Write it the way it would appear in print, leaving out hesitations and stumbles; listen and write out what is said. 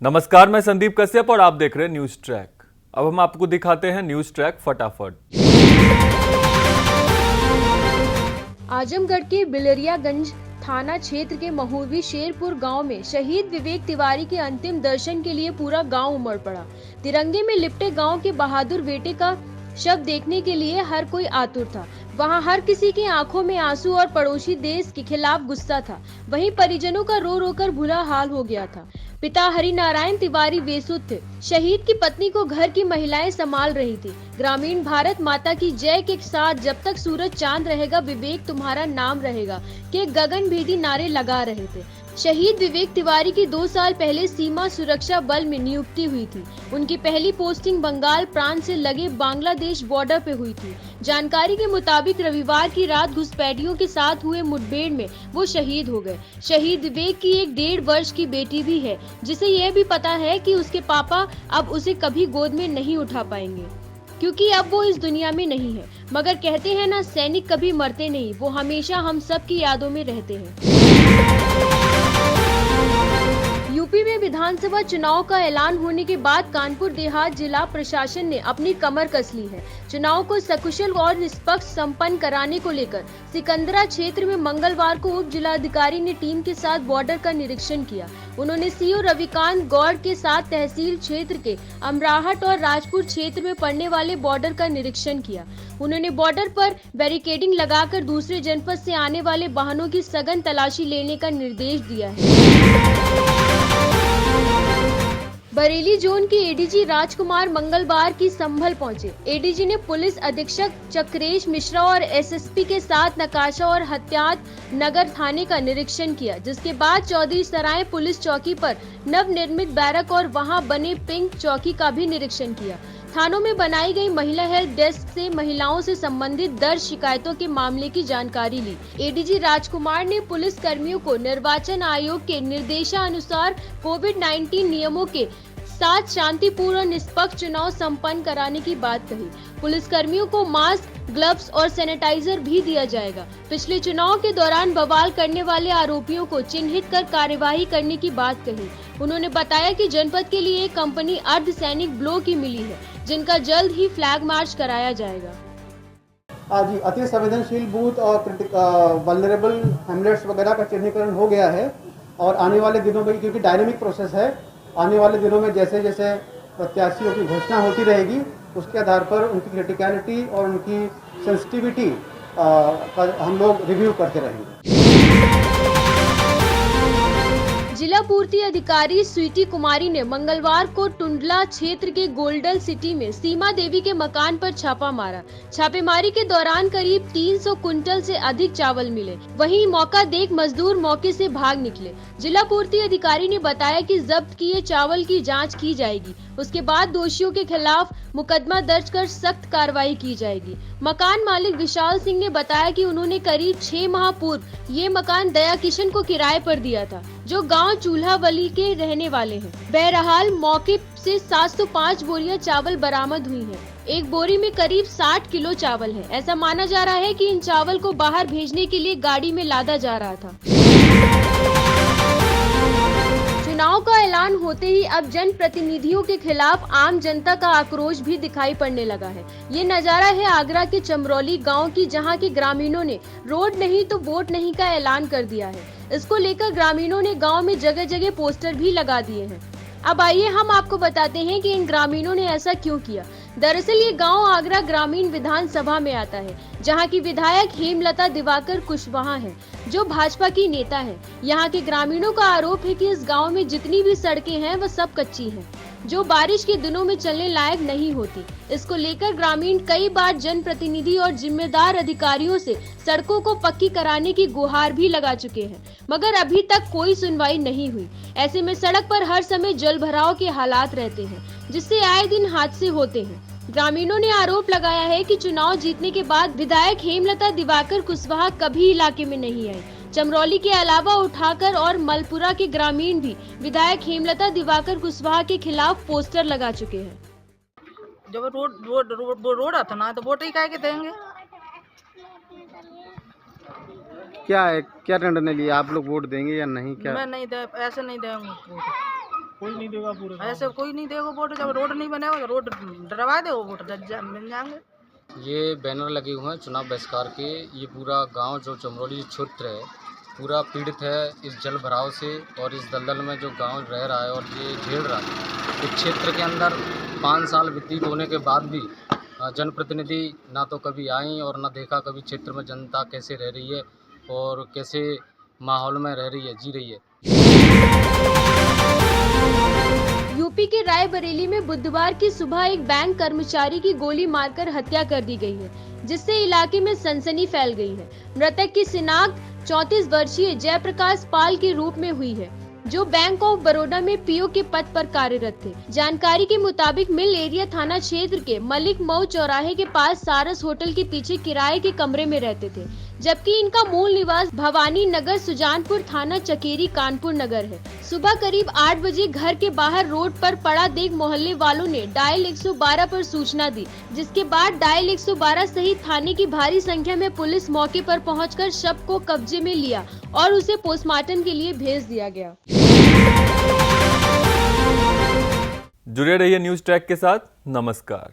नमस्कार, मैं संदीप कश्यप और आप देख रहे हैं न्यूज ट्रैक। अब हम आपको दिखाते हैं न्यूज ट्रैक फटाफट। आजमगढ़ के बिलरियागंज थाना क्षेत्र के महुवी शेरपुर गांव में शहीद विवेक तिवारी के अंतिम दर्शन के लिए पूरा गांव उमड़ पड़ा। तिरंगे में लिपटे गांव के बहादुर बेटे का शव देखने के लिए हर कोई आतुर था। वहां हर किसी की आंखों में आंसू और पड़ोसी देश के खिलाफ गुस्सा था। वहीं परिजनों का रो रो कर बुरा हाल हो गया था। पिता हरिनारायण तिवारी बेसुध थे। शहीद की पत्नी को घर की महिलाएं संभाल रही थी। ग्रामीण भारत माता की जय के साथ जब तक सूरज चांद रहेगा विवेक तुम्हारा नाम रहेगा के गगनभेदी नारे लगा रहे थे। शहीद विवेक तिवारी की 2 साल पहले सीमा सुरक्षा बल में नियुक्ति हुई थी। उनकी पहली पोस्टिंग बंगाल प्रांत से लगे बांग्लादेश बॉर्डर पे हुई थी। जानकारी के मुताबिक रविवार की रात घुसपैठियों के साथ हुए मुठभेड़ में वो शहीद हो गए। शहीद विवेक की एक 1.5 वर्ष की बेटी भी है, जिसे यह भी पता है कि उसके पापा अब उसे कभी गोद में नहीं उठा पाएंगे, क्योंकि अब वो इस दुनिया में नहीं है। मगर कहते हैं ना, सैनिक कभी मरते नहीं, वो हमेशा हम सब की यादों में रहते हैं। यूपी में विधानसभा चुनाव का ऐलान होने के बाद कानपुर देहात जिला प्रशासन ने अपनी कमर कस ली है। चुनाव को सकुशल और निष्पक्ष संपन्न कराने को लेकर सिकंदरा क्षेत्र में मंगलवार को उप जिलाधिकारी ने टीम के साथ बॉर्डर का निरीक्षण किया। उन्होंने सीओ रविकांत गौड़ के साथ तहसील क्षेत्र के अमराहट और राजपुर क्षेत्र में पड़ने वाले बॉर्डर का निरीक्षण किया। उन्होंने बॉर्डर पर बैरिकेडिंग लगाकर दूसरे जनपद से आने वाले वाहनों की सघन तलाशी लेने का निर्देश दिया है। बरेली जोन के एडीजी राजकुमार मंगलवार की संभल पहुंचे। एडीजी ने पुलिस अधीक्षक चक्रेश मिश्रा और एसएसपी के साथ नकाशा और हत्यात नगर थाने का निरीक्षण किया, जिसके बाद चौधरी सराय पुलिस चौकी पर नवनिर्मित बैरक और वहां बने पिंक चौकी का भी निरीक्षण किया। थानों में बनाई गई महिला हेल्प डेस्क से महिलाओं से संबंधित दर्ज शिकायतों के मामले की जानकारी ली। एडीजी राजकुमार ने पुलिस कर्मियों को निर्वाचन आयोग के निर्देशानुसार कोविड-19 नियमों के साथ शांतिपूर्ण और निष्पक्ष चुनाव संपन्न कराने की बात कही। पुलिस कर्मियों को मास्क, ग्लव्स और सैनिटाइजर भी दिया जाएगा। पिछले चुनाव के दौरान बवाल करने वाले आरोपियों को चिन्हित कर कार्यवाही करने की बात कही। उन्होंने बताया कि जनपद के लिए एक कंपनी अर्धसैनिक ब्लॉक की मिली है, जिनका जल्द ही फ्लैग मार्च कराया जाएगा। जी, अति संवेदनशील बूथ और वल्नरेबल हैमलेट्स वगैरह का चिन्हीकरण हो गया है और आने वाले दिनों में, क्योंकि डायनेमिक प्रोसेस है, आने वाले दिनों में जैसे जैसे प्रत्याशियों की घोषणा होती रहेगी उसके आधार पर उनकी क्रिटिकलिटी और उनकी सेंसिटिविटी का हम लोग रिव्यू करते रहेंगे। जिला पूर्ति अधिकारी स्वीटी कुमारी ने मंगलवार को टुंडला क्षेत्र के गोल्डन सिटी में सीमा देवी के मकान पर छापा मारा। छापेमारी के दौरान करीब 300 कुंटल से अधिक चावल मिले। वहीं मौका देख मजदूर मौके से भाग निकले। जिला पूर्ति अधिकारी ने बताया कि जब्त किए चावल की जांच की जाएगी, उसके बाद दोषियों के खिलाफ मुकदमा दर्ज कर सख्त कार्रवाई की जाएगी। मकान मालिक विशाल सिंह ने बताया कि उन्होंने करीब 6 माह पूर्व ये मकान दया किशन को किराए पर दिया था, जो गांव चूल्हावली के रहने वाले हैं। बहरहाल मौके से 705 बोरियां चावल बरामद हुई हैं। एक बोरी में करीब 60 किलो चावल है। ऐसा माना जा रहा है कि इन चावल को बाहर भेजने के लिए गाड़ी में लादा जा रहा था। चुनाव का ऐलान होते ही अब जनप्रतिनिधियों के खिलाफ आम जनता का आक्रोश भी दिखाई पड़ने लगा है। ये नजारा है आगरा के चमरौली गांव की, जहां के ग्रामीणों ने रोड नहीं तो वोट नहीं का ऐलान कर दिया है। इसको लेकर ग्रामीणों ने गांव में जगह जगह पोस्टर भी लगा दिए हैं। अब आइए हम आपको बताते हैं कि इन ग्रामीणों ने ऐसा क्यों किया। दरअसल ये गांव आगरा ग्रामीण विधानसभा में आता है, जहां की विधायक हेमलता दिवाकर कुशवाहा हैं, जो भाजपा की नेता है। यहां के ग्रामीणों का आरोप है कि इस गांव में जितनी भी सड़कें हैं वह सब कच्ची हैं, जो बारिश के दिनों में चलने लायक नहीं होती। इसको लेकर ग्रामीण कई बार जनप्रतिनिधि और जिम्मेदार अधिकारियों से सड़कों को पक्की कराने की गुहार भी लगा चुके हैं, मगर अभी तक कोई सुनवाई नहीं हुई। ऐसे में सड़क पर हर समय जलभराव के हालात रहते हैं, जिससे आए दिन हादसे होते हैं। ग्रामीणों ने आरोप लगाया है कि चुनाव जीतने के बाद विधायक हेमलता दिवाकर कुशवाहा कभी इलाके में नहीं आए। चमरौली के अलावा उठाकर और मलपुरा के ग्रामीण भी विधायक हेमलता दिवाकर कुशवाहा के खिलाफ पोस्टर लगा चुके हैं। जब रोड आता ना तो वोट ही काहे के देंगे। क्या है, क्या निर्णय लिया, आप लोग वोट देंगे या नहीं? क्या मैं नहीं दे, ऐसे नहीं देंगे वोट। कोई नहीं देगा पूरे गाँव ऐसे कोई नहीं देगा वोट, जब रोड नहीं बनेगा तो रोड डरवा दे, वो वोट मिल जाएंगे। ये बैनर लगे हुए हैं चुनाव बहिष्कार के। ये पूरा गांव जो चमरौली क्षेत्र है पूरा पीड़ित है इस जल भराव से, और इस दलदल में जो गांव रह रहा है और ये झेल रहा है। इस क्षेत्र के अंदर 5 साल व्यतीत होने के बाद भी जनप्रतिनिधि ना तो कभी आई और ना देखा कभी क्षेत्र में जनता कैसे रह रही है और कैसे माहौल में रह रही है, जी रही है। यूपी के रायबरेली में बुधवार की सुबह एक बैंक कर्मचारी की गोली मारकर हत्या कर दी गई है, जिससे इलाके में सनसनी फैल गई है। मृतक की शिनाख्त 34 वर्षीय जयप्रकाश पाल के रूप में हुई है, जो बैंक ऑफ बड़ौदा में पीओ के पद पर कार्यरत थे। जानकारी के मुताबिक मिल एरिया थाना क्षेत्र के मलिक मऊ चौराहे के पास सारस होटल के पीछे किराए के कमरे में रहते थे, जबकि इनका मूल निवास भवानी नगर सुजानपुर थाना चकेरी कानपुर नगर है। सुबह करीब 8 बजे घर के बाहर रोड पर पड़ा देख मोहल्ले वालों ने डायल 112 पर सूचना दी, जिसके बाद डायल 112 सहित थाने की भारी संख्या में पुलिस मौके पर पहुंचकर शव को कब्जे में लिया और उसे पोस्टमार्टम के लिए भेज दिया गया। जुड़े रहिए न्यूज ट्रैक के साथ। नमस्कार।